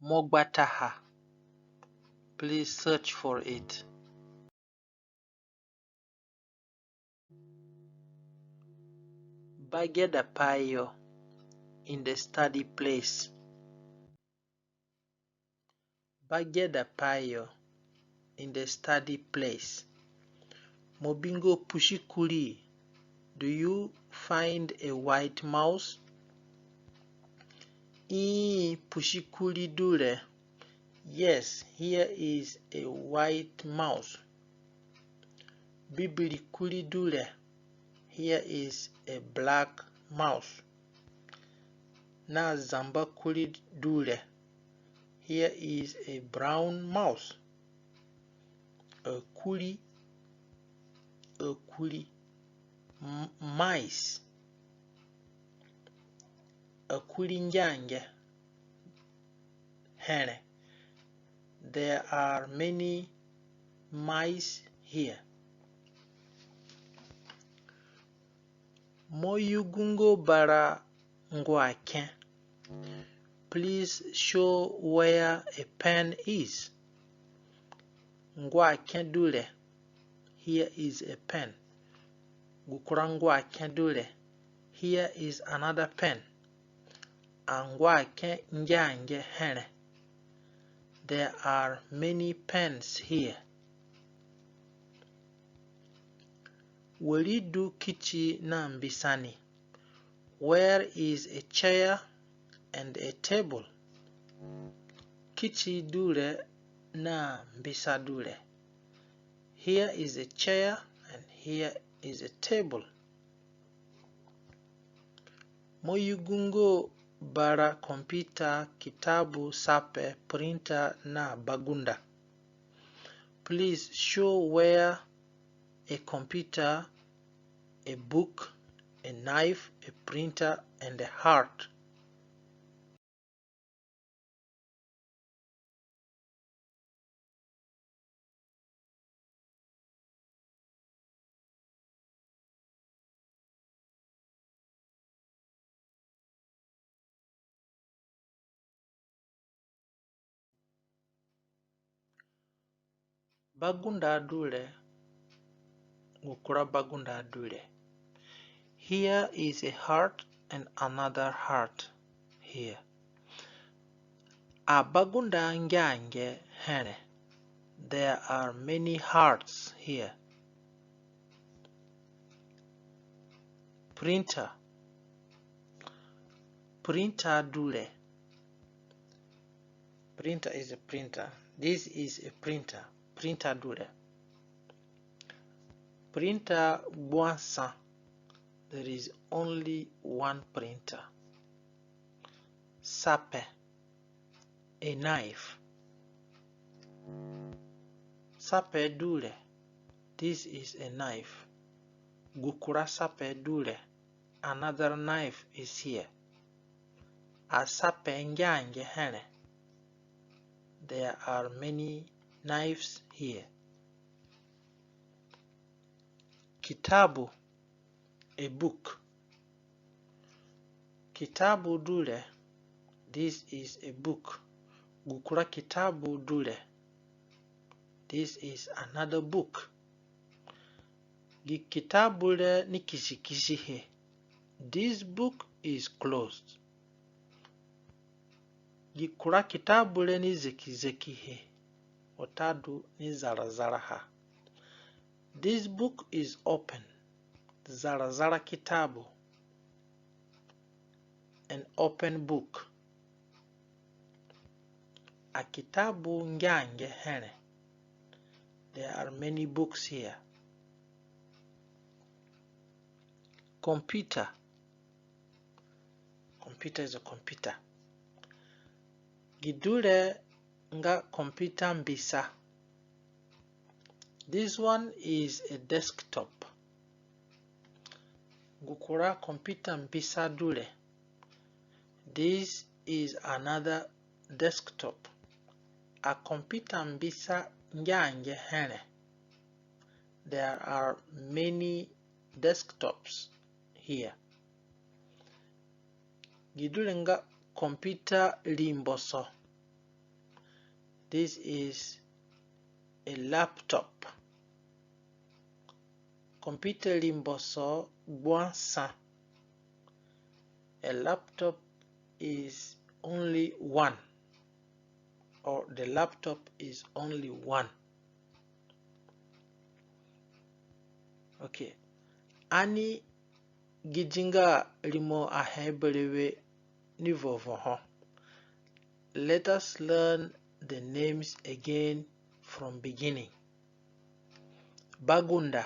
GBATAHA. Please search for it. Bagedapai in the study place. Bagedapai in the study place. Mobingo pushikuli. Do you find a white mouse? Pushikuli dule. Yes, here is a white mouse. Bibili kuli dule. Here is a black mouse. Na zamba kuli dule. Here is a brown mouse. A kuli. Mice. A kuli njange. Hene. There are many mice here. Moyugungo bara ngwake. Please show where a pen is. Ngwake dule. Here is a pen. Gukurangwake dule. Here is another pen. Angwake njange hene. There are many pens here. Welidu kichi na mbisani. Where is a chair and a table? Kichi dule na mbisa dule. Here is a chair and here is a table. Moyugungo bara computer, kitabu, sape, printer na bagunda. Please show where a computer, a book, a knife, a printer, and a heart. Bagunda dule. Gukura bagunda dule. Here is a heart and another heart here. A bagunda njange hene. There are many hearts here. Printer. Printer dule. Printer is a printer. This is a printer. Printer dule. Printer bwansa. There is only one printer. Sape. A knife. Sape dule. This is a knife. Gukura sape dule. Another knife is here. A sape njange hene. There are many knives here. Kitabu. A book. Kitabu dule. This is a book. Gukura kitabu dule. This is another book. Kitabu le ni kisi he. This book is closed. Gikura kitabu le ni zeki he. Otadu ni zara ha. This book is open. Zara kitabu. An open book. A kitabu njange hene. There are many books here. Computer. Computer is a computer. Gidule nga computer mbisa. This one is a desktop. Gukura computer mbisa dule. This is another desktop. A computer mbisa njange hene. There are many desktops here. Gidule nga computer limboso. This is a laptop. Computer limboso guansa. A laptop is only one, or the laptop is only one. Okay. Ani gijinga limo ahebelewe nivovoho. Let us learn the names again from beginning. Bagunda,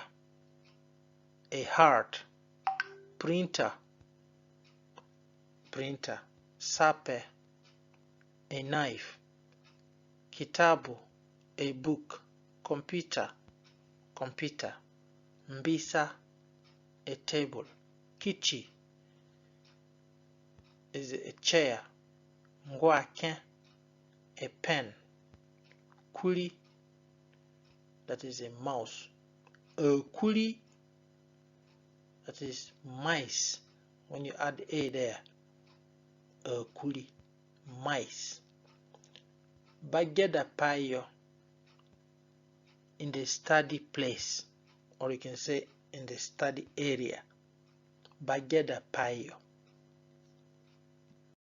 a heart. Printer, printer. Sape, a knife. Kitabu, a book. Computer, computer. Mbisa, a table. Kichi is a chair. Ngwake, a pen. Kuli, that is a mouse. Kuli, that is mice. When you add a there, kuli, mice. Bagedapai, in the study place, or you can say in the study area. Bagedapai.